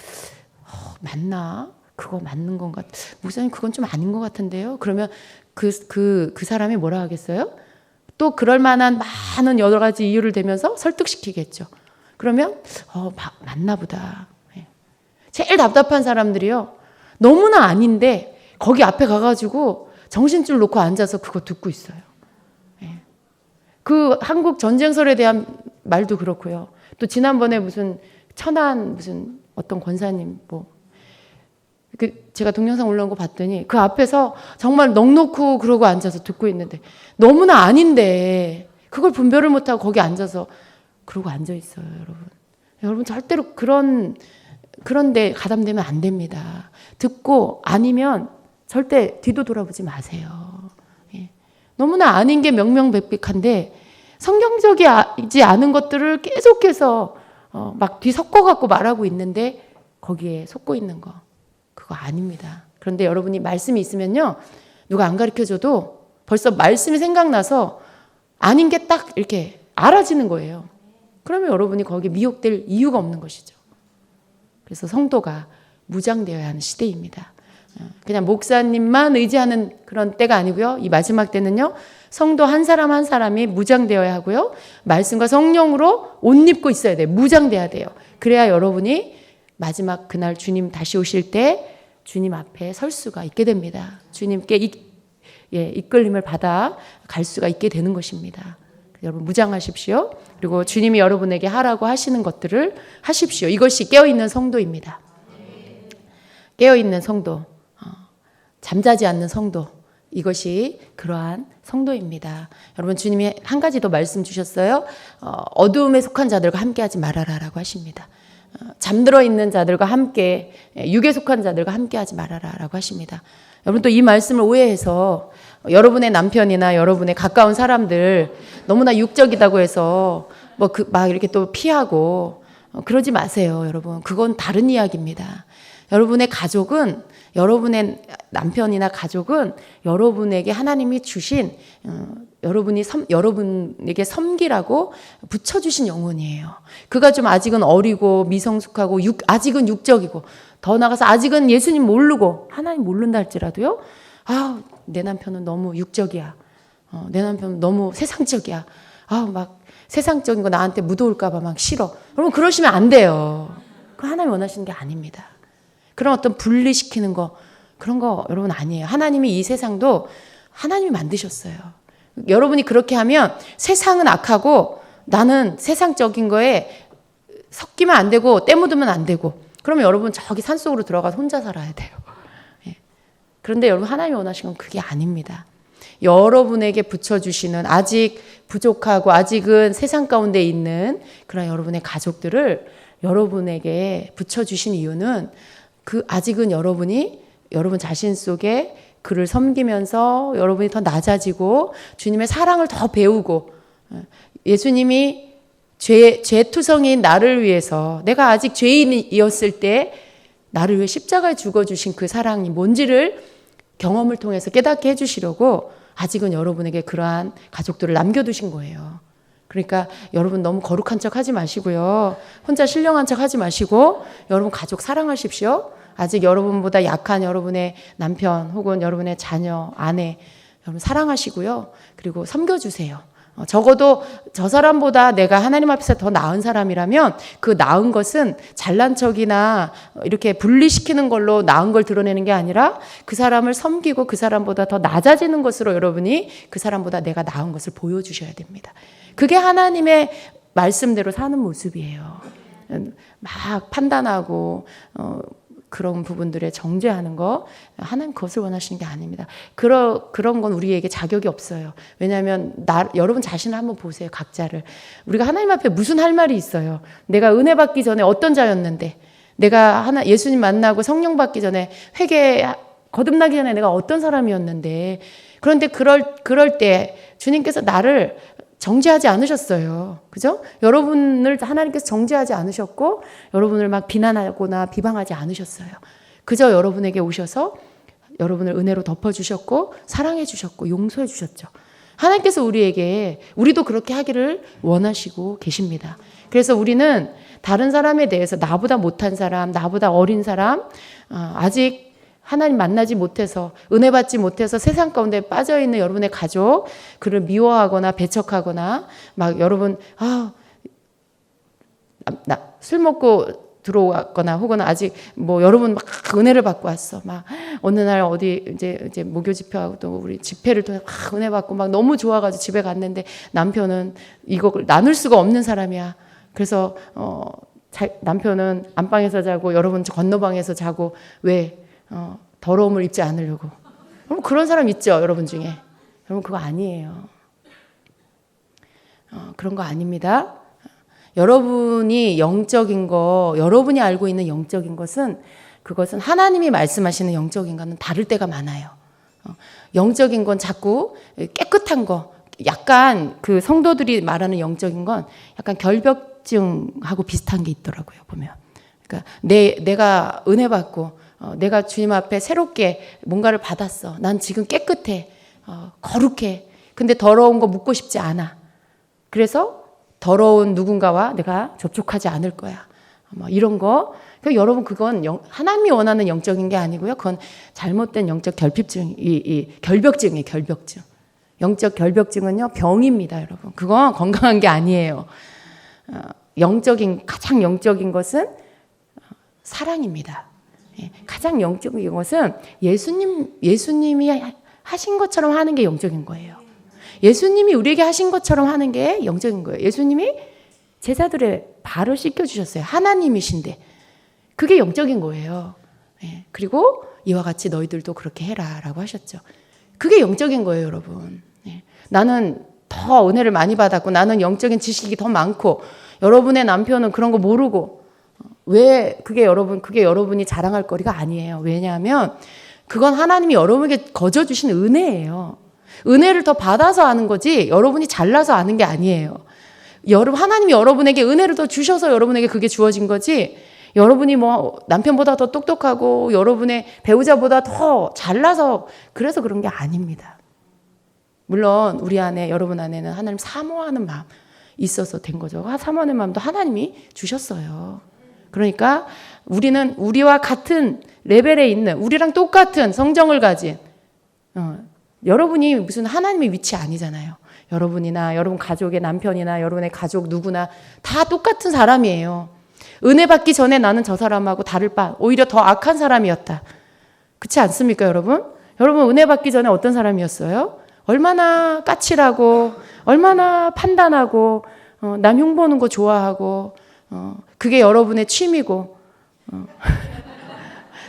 맞나? 그거 맞는 건가? 목사님 그건 좀 아닌 것 같은데요? 그러면 그 사람이 뭐라 하겠어요? 또 그럴 만한 많은 여러 가지 이유를 대면서 설득시키겠죠. 그러면 맞나 보다. 제일 답답한 사람들이요, 너무나 아닌데 거기 앞에 가가지고 정신줄 놓고 앉아서 그거 듣고 있어요. 그 한국 전쟁설에 대한 말도 그렇고요. 또 지난번에 무슨 천안 무슨 어떤 권사님 제가 동영상 올라온 거 봤더니 그 앞에서 정말 넋놓고 그러고 앉아서 듣고 있는데, 너무나 아닌데 그걸 분별을 못하고 거기 앉아서 그러고 앉아 있어요, 여러분. 여러분 절대로 그런데 가담되면 안 됩니다. 듣고 아니면 절대 뒤도 돌아보지 마세요. 너무나 아닌 게 명명백백한데 성경적이지 않은 것들을 계속해서 막 뒤섞어갖고 말하고 있는데 거기에 속고 있는 거, 그거 아닙니다. 그런데 여러분이 말씀이 있으면요, 누가 안 가르쳐줘도 벌써 말씀이 생각나서 아닌 게 딱 이렇게 알아지는 거예요. 그러면 여러분이 거기에 미혹될 이유가 없는 것이죠. 그래서 성도가 무장되어야 하는 시대입니다. 그냥 목사님만 의지하는 그런 때가 아니고요, 이 마지막 때는요, 성도 한 사람 한 사람이 무장되어야 하고요, 말씀과 성령으로 옷 입고 있어야 돼요. 무장돼야 돼요. 그래야 여러분이 마지막 그날 주님 다시 오실 때 주님 앞에 설 수가 있게 됩니다. 주님께 이끌림을 받아 갈 수가 있게 되는 것입니다. 여러분 무장하십시오. 그리고 주님이 여러분에게 하라고 하시는 것들을 하십시오. 이것이 깨어있는 성도입니다. 깨어있는 성도, 잠자지 않는 성도, 이것이 그러한 성도입니다. 여러분 주님이 한 가지 더 말씀 주셨어요. 어두움에 속한 자들과 함께하지 말아라라고 하십니다. 잠들어 있는 자들과 함께, 육에 속한 자들과 함께하지 말아라라고 하십니다. 여러분 또 이 말씀을 오해해서 여러분의 남편이나 여러분의 가까운 사람들 너무나 육적이다고 해서 막 이렇게 또 피하고 그러지 마세요, 여러분. 그건 다른 이야기입니다. 여러분의 가족은, 여러분의 남편이나 가족은 여러분에게 하나님이 주신, 여러분에게 섬기라고 붙여주신 영혼이에요. 그가 좀 아직은 어리고 미성숙하고 아직은 육적이고, 더 나아가서 아직은 예수님 모르고 하나님 모른다 할지라도요, 내 남편은 너무 육적이야, 내 남편은 너무 세상적이야, 막 세상적인 거 나한테 묻어올까 봐 막 싫어. 여러분 그러시면 안 돼요. 그 하나님 원하시는 게 아닙니다. 그런 어떤 분리시키는 거, 그런 거 여러분 아니에요. 하나님이 이 세상도 하나님이 만드셨어요. 여러분이 그렇게 하면 세상은 악하고 나는 세상적인 거에 섞이면 안 되고 때 묻으면 안 되고, 그러면 여러분 저기 산속으로 들어가서 혼자 살아야 돼요. 그런데 여러분 하나님이 원하시는 건 그게 아닙니다. 여러분에게 붙여주시는, 아직 부족하고 아직은 세상 가운데 있는 그런 여러분의 가족들을 여러분에게 붙여주신 이유는, 그 아직은 여러분 자신 속에 그를 섬기면서 여러분이 더 낮아지고 주님의 사랑을 더 배우고 예수님이 죄투성인 나를 위해서 내가 아직 죄인이었을 때 나를 위해 십자가에 죽어주신 그 사랑이 뭔지를 경험을 통해서 깨닫게 해주시려고 아직은 여러분에게 그러한 가족들을 남겨두신 거예요. 그러니까 여러분 너무 거룩한 척 하지 마시고요. 혼자 신령한 척 하지 마시고 여러분 가족 사랑하십시오. 아직 여러분보다 약한 여러분의 남편 혹은 여러분의 자녀, 아내 여러분 사랑하시고요. 그리고 섬겨주세요. 적어도 저 사람보다 내가 하나님 앞에서 더 나은 사람이라면 그 나은 것은 잘난 척이나 이렇게 분리시키는 걸로 나은 걸 드러내는 게 아니라 그 사람을 섬기고 그 사람보다 더 낮아지는 것으로 여러분이 그 사람보다 내가 나은 것을 보여주셔야 됩니다. 그게 하나님의 말씀대로 사는 모습이에요. 막 판단하고 그런 부분들에 정죄하는 거 하나님 그것을 원하시는 게 아닙니다. 그런 건 우리에게 자격이 없어요. 왜냐하면 여러분 자신을 한번 보세요. 각자를. 우리가 하나님 앞에 무슨 할 말이 있어요. 내가 은혜 받기 전에 어떤 자였는데 내가 예수님 만나고 성령 받기 전에 회개 거듭나기 전에 내가 어떤 사람이었는데 그런데 그럴 때 주님께서 나를 정죄하지 않으셨어요. 그죠? 여러분을 하나님께서 정죄하지 않으셨고 여러분을 막 비난하거나 비방하지 않으셨어요. 그저 여러분에게 오셔서 여러분을 은혜로 덮어주셨고 사랑해 주셨고 용서해 주셨죠. 하나님께서 우리도 그렇게 하기를 원하시고 계십니다. 그래서 우리는 다른 사람에 대해서 나보다 못한 사람, 나보다 어린 사람, 아직 하나님 만나지 못해서 은혜 받지 못해서 세상 가운데 빠져있는 여러분의 가족 그를 미워하거나 배척하거나 막 여러분 술 먹고 들어왔거나 혹은 아직 뭐 여러분 막 은혜를 받고 왔어 막 어느 날 어디 이제 목요 집회하고 또 우리 집회를 통해 막 은혜 받고 막 너무 좋아가지고 집에 갔는데 남편은 이걸 나눌 수가 없는 사람이야. 그래서 남편은 안방에서 자고 여러분 건너방에서 자고 왜 더러움을 입지 않으려고. 여러분 그런 사람 있죠, 여러분 중에. 여러분 그거 아니에요. 그런 거 아닙니다. 여러분이 영적인 거, 여러분이 알고 있는 영적인 것은 그것은 하나님이 말씀하시는 영적인 거는 다를 때가 많아요. 영적인 건 자꾸 깨끗한 거, 약간 그 성도들이 말하는 영적인 건 약간 결벽증하고 비슷한 게 있더라고요, 보면. 그러니까 내가 은혜 받고 내가 주님 앞에 새롭게 뭔가를 받았어. 난 지금 깨끗해. 거룩해. 근데 더러운 거 묻고 싶지 않아. 그래서 더러운 누군가와 내가 접촉하지 않을 거야. 이런 거. 그러니까 여러분 그건 하나님이 원하는 영적인 게 아니고요. 그건 잘못된 영적 결벽증이에요. 결벽증. 영적 결벽증은요. 병입니다. 여러분. 그건 건강한 게 아니에요. 가장 영적인 것은 사랑입니다. 가장 영적인 것은 예수님이 하신 것처럼 하는 게 영적인 거예요. 예수님이 우리에게 하신 것처럼 하는 게 영적인 거예요. 예수님이 제자들의 발을 씻겨주셨어요. 하나님이신데. 그게 영적인 거예요. 그리고 이와 같이 너희들도 그렇게 해라 라고 하셨죠. 그게 영적인 거예요, 여러분. 나는 더 은혜를 많이 받았고 나는 영적인 지식이 더 많고 여러분의 남편은 그런 거 모르고 왜 그게 여러분이 자랑할 거리가 아니에요. 왜냐하면 그건 하나님이 여러분에게 거저 주신 은혜예요. 은혜를 더 받아서 아는 거지 여러분이 잘나서 아는 게 아니에요. 하나님이 여러분에게 은혜를 더 주셔서 여러분에게 그게 주어진 거지 여러분이 뭐 남편보다 더 똑똑하고 여러분의 배우자보다 더 잘나서 그래서 그런 게 아닙니다. 물론 여러분 안에는 하나님 사모하는 마음 있어서 된 거죠. 사모하는 마음도 하나님이 주셨어요. 그러니까 우리는 우리와 같은 레벨에 있는 우리랑 똑같은 성정을 가진 여러분이 무슨 하나님의 위치 아니잖아요. 여러분이나 여러분 가족의 남편이나 여러분의 가족 누구나 다 똑같은 사람이에요. 은혜 받기 전에 나는 저 사람하고 다를 바 오히려 더 악한 사람이었다. 그렇지 않습니까, 여러분? 여러분 은혜 받기 전에 어떤 사람이었어요? 얼마나 까칠하고 얼마나 판단하고 남 흉보는 거 좋아하고 그게 여러분의 취미고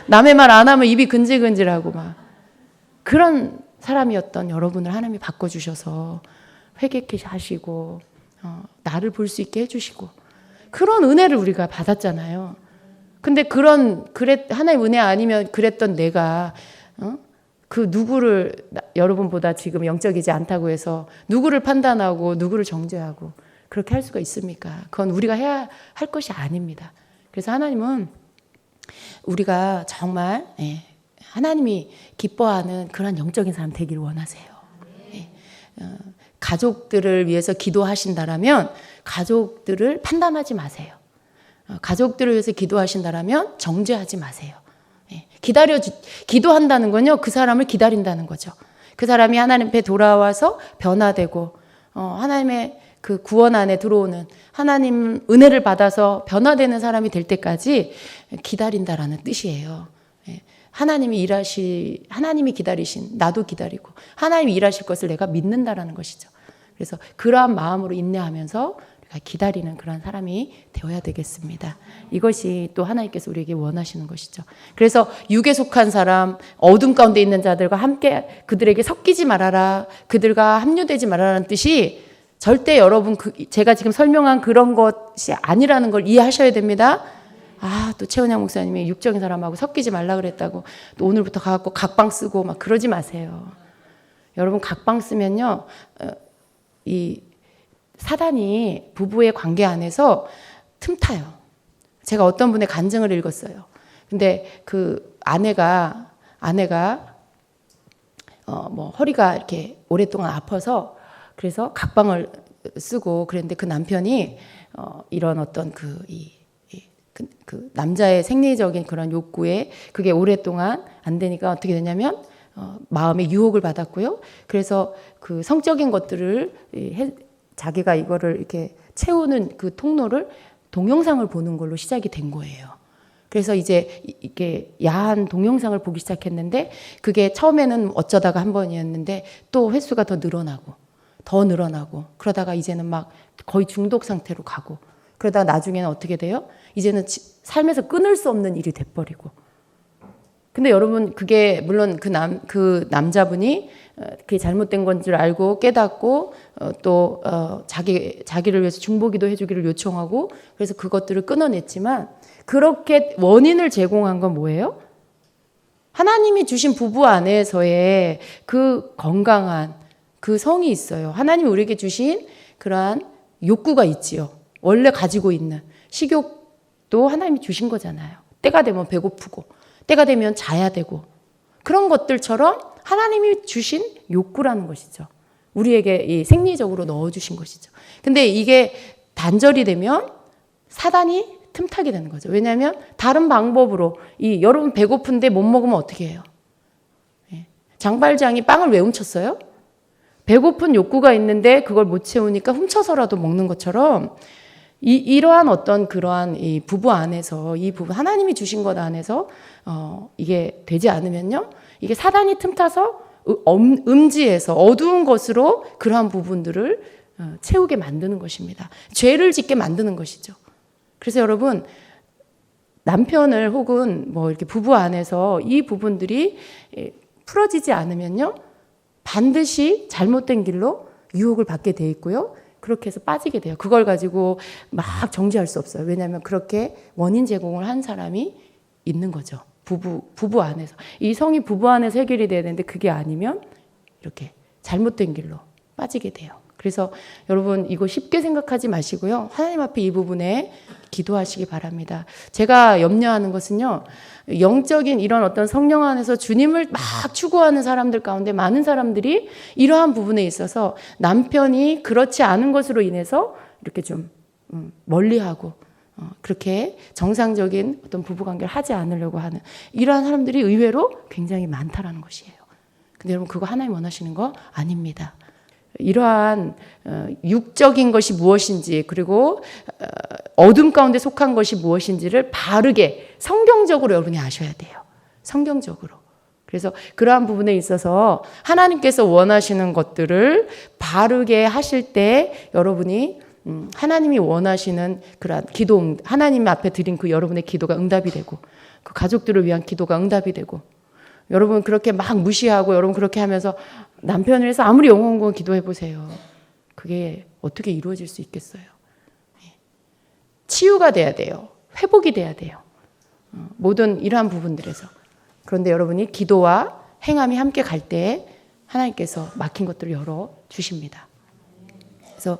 남의 말 안 하면 입이 근질근질하고 막 그런 사람이었던 여러분을 하나님이 바꿔주셔서 회개케 하시고 나를 볼 수 있게 해주시고 그런 은혜를 우리가 받았잖아요. 근데 하나님 은혜 아니면 그랬던 내가 그 누구를 여러분보다 지금 영적이지 않다고 해서 누구를 판단하고 누구를 정죄하고 그렇게 할 수가 있습니까? 그건 우리가 해야 할 것이 아닙니다. 그래서 하나님은 우리가 정말 하나님이 기뻐하는 그런 영적인 사람 되기를 원하세요. 가족들을 위해서 기도하신다라면 가족들을 판단하지 마세요. 가족들을 위해서 기도하신다라면 정죄하지 마세요. 기도한다는 건요, 그 사람을 기다린다는 거죠. 그 사람이 하나님 앞에 돌아와서 변화되고, 하나님의 그 구원 안에 들어오는 하나님 은혜를 받아서 변화되는 사람이 될 때까지 기다린다라는 뜻이에요. 하나님이 기다리신, 나도 기다리고, 하나님이 일하실 것을 내가 믿는다라는 것이죠. 그래서 그러한 마음으로 인내하면서 우리가 기다리는 그런 사람이 되어야 되겠습니다. 이것이 또 하나님께서 우리에게 원하시는 것이죠. 그래서 육에 속한 사람, 어둠 가운데 있는 자들과 함께 그들에게 섞이지 말아라, 그들과 합류되지 말아라는 뜻이 절대 여러분 제가 지금 설명한 그런 것이 아니라는 걸 이해하셔야 됩니다. 또 최은양 목사님이 육적인 사람하고 섞이지 말라 그랬다고 또 오늘부터 가갖고 각방 쓰고 막 그러지 마세요. 여러분 각방 쓰면요, 이 사단이 부부의 관계 안에서 틈타요. 제가 어떤 분의 간증을 읽었어요. 근데 그 아내가 허리가 이렇게 오랫동안 아파서 그래서 각방을 쓰고 그랬는데 그 남편이 이런 어떤 그 남자의 생리적인 그런 욕구에 그게 오랫동안 안 되니까 어떻게 되냐면 마음의 유혹을 받았고요. 그래서 그 성적인 것들을 자기가 이거를 이렇게 채우는 그 통로를 동영상을 보는 걸로 시작이 된 거예요. 그래서 이제 이렇게 야한 동영상을 보기 시작했는데 그게 처음에는 어쩌다가 한 번이었는데 또 횟수가 더 늘어나고 그러다가 이제는 막 거의 중독 상태로 가고 그러다가 나중에는 어떻게 돼요? 이제는 삶에서 끊을 수 없는 일이 돼버리고. 근데 여러분 그게 물론 그 남자분이 그게 잘못된 건 줄 알고 깨닫고 또 자기를 위해서 중보기도 해주기를 요청하고 그래서 그것들을 끊어냈지만 그렇게 원인을 제공한 건 뭐예요? 하나님이 주신 부부 안에서의 그 건강한 그 성이 있어요. 하나님이 우리에게 주신 그러한 욕구가 있지요. 원래 가지고 있는 식욕도 하나님이 주신 거잖아요. 때가 되면 배고프고 때가 되면 자야 되고 그런 것들처럼 하나님이 주신 욕구라는 것이죠. 우리에게 이 생리적으로 넣어주신 것이죠. 근데 이게 단절이 되면 사단이 틈타게 되는 거죠. 왜냐하면 다른 방법으로 여러분 배고픈데 못 먹으면 어떻게 해요? 장발장이 빵을 왜 훔쳤어요? 배고픈 욕구가 있는데 그걸 못 채우니까 훔쳐서라도 먹는 것처럼 이러한 어떤 그러한 이 부부 안에서 하나님이 주신 것 안에서 이게 되지 않으면요, 이게 사단이 틈타서 음지에서 어두운 것으로 그러한 부분들을 채우게 만드는 것입니다. 죄를 짓게 만드는 것이죠. 그래서 여러분 남편을 혹은 뭐 이렇게 부부 안에서 이 부분들이 풀어지지 않으면요, 반드시 잘못된 길로 유혹을 받게 돼 있고요. 그렇게 해서 빠지게 돼요. 그걸 가지고 막 정죄할 수 없어요. 왜냐하면 그렇게 원인 제공을 한 사람이 있는 거죠. 부부 안에서. 이 성이 부부 안에서 해결이 돼야 되는데 그게 아니면 이렇게 잘못된 길로 빠지게 돼요. 그래서 여러분 이거 쉽게 생각하지 마시고요. 하나님 앞에 이 부분에 기도하시기 바랍니다. 제가 염려하는 것은요, 영적인 이런 어떤 성령 안에서 주님을 막 추구하는 사람들 가운데 많은 사람들이 이러한 부분에 있어서 남편이 그렇지 않은 것으로 인해서 이렇게 좀 멀리하고 그렇게 정상적인 어떤 부부관계를 하지 않으려고 하는 이러한 사람들이 의외로 굉장히 많다라는 것이에요. 근데 여러분 그거 하나님 원하시는 거 아닙니다. 이러한 육적인 것이 무엇인지 그리고 어둠 가운데 속한 것이 무엇인지를 바르게 성경적으로 여러분이 아셔야 돼요. 성경적으로. 그래서 그러한 부분에 있어서 하나님께서 원하시는 것들을 바르게 하실 때 여러분이 하나님이 원하시는 그러한 기도, 하나님 앞에 드린 그 여러분의 기도가 응답이 되고 그 가족들을 위한 기도가 응답이 되고 여러분 그렇게 막 무시하고 여러분 그렇게 하면서 남편을 위해서 아무리 영혼구원 기도해 보세요. 그게 어떻게 이루어질 수 있겠어요? 치유가 돼야 돼요. 회복이 돼야 돼요. 모든 이러한 부분들에서. 그런데 여러분이 기도와 행함이 함께 갈 때 하나님께서 막힌 것들을 열어 주십니다. 그래서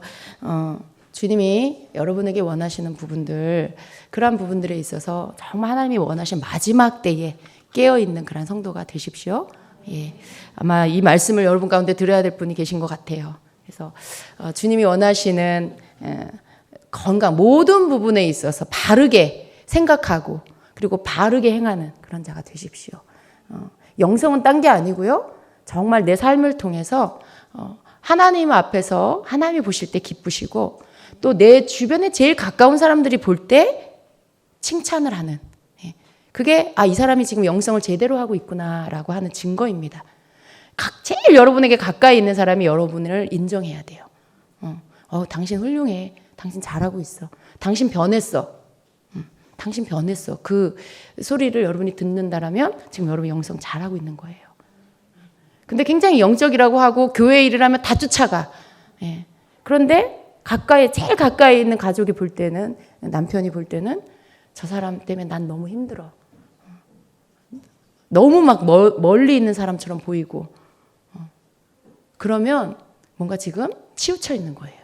주님이 여러분에게 원하시는 부분들, 그러한 부분들에 있어서 정말 하나님이 원하신 마지막 때에 깨어있는 그런 성도가 되십시오. 예, 아마 이 말씀을 여러분 가운데 들어야 될 분이 계신 것 같아요. 그래서 주님이 원하시는 건강 모든 부분에 있어서 바르게 생각하고 그리고 바르게 행하는 그런 자가 되십시오. 영성은 딴 게 아니고요. 정말 내 삶을 통해서 하나님 앞에서 하나님이 보실 때 기쁘시고 또 내 주변에 제일 가까운 사람들이 볼 때 칭찬을 하는, 그게 이 사람이 지금 영성을 제대로 하고 있구나라고 하는 증거입니다. 제일 여러분에게 가까이 있는 사람이 여러분을 인정해야 돼요. 당신 훌륭해. 당신 잘하고 있어. 당신 변했어. 당신 변했어. 그 소리를 여러분이 듣는다라면 지금 여러분 영성 잘하고 있는 거예요. 근데 굉장히 영적이라고 하고 교회 일을 하면 다 쫓아가. 그런데 제일 가까이 있는 가족이 볼 때는, 남편이 볼 때는 저 사람 때문에 난 너무 힘들어. 너무 막 멀리 있는 사람처럼 보이고. 그러면 뭔가 지금 치우쳐 있는 거예요.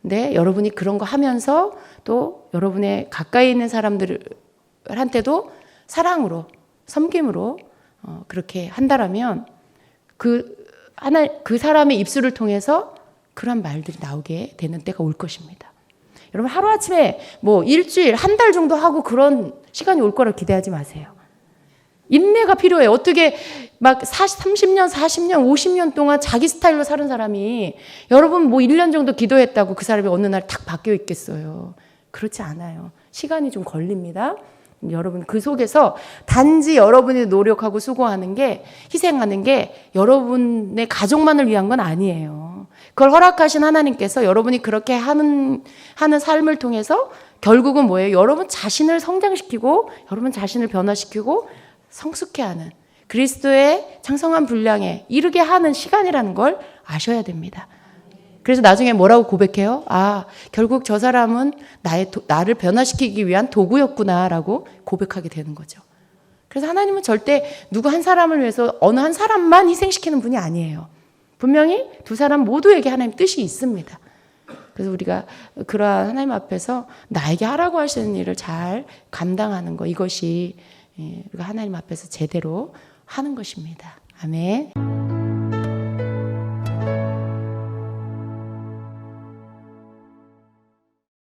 근데 여러분이 그런 거 하면서 또 여러분의 가까이 있는 사람들한테도 사랑으로, 섬김으로 그렇게 한다라면 그 사람의 입술을 통해서 그런 말들이 나오게 되는 때가 올 것입니다. 여러분 하루아침에 일주일, 한 달 정도 하고 그런 시간이 올 거라 기대하지 마세요. 인내가 필요해요. 어떻게 막 30년, 40년, 50년 동안 자기 스타일로 사는 사람이 여러분 1년 정도 기도했다고 그 사람이 어느 날 탁 바뀌어 있겠어요. 그렇지 않아요. 시간이 좀 걸립니다. 여러분 그 속에서 단지 여러분이 노력하고 수고하는 게, 희생하는 게 여러분의 가족만을 위한 건 아니에요. 그걸 허락하신 하나님께서 여러분이 그렇게 하는 삶을 통해서 결국은 뭐예요? 여러분 자신을 성장시키고 여러분 자신을 변화시키고 성숙해 하는, 그리스도의 장성한 분량에 이르게 하는 시간이라는 걸 아셔야 됩니다. 그래서 나중에 뭐라고 고백해요? 결국 저 사람은 나를 변화시키기 위한 도구였구나라고 고백하게 되는 거죠. 그래서 하나님은 절대 누구 한 사람을 위해서 어느 한 사람만 희생시키는 분이 아니에요. 분명히 두 사람 모두에게 하나님 뜻이 있습니다. 그래서 우리가 그러한 하나님 앞에서 나에게 하라고 하시는 일을 잘 감당하는 거, 이것이 우리가 하나님 앞에서 제대로 하는 것입니다. 아멘.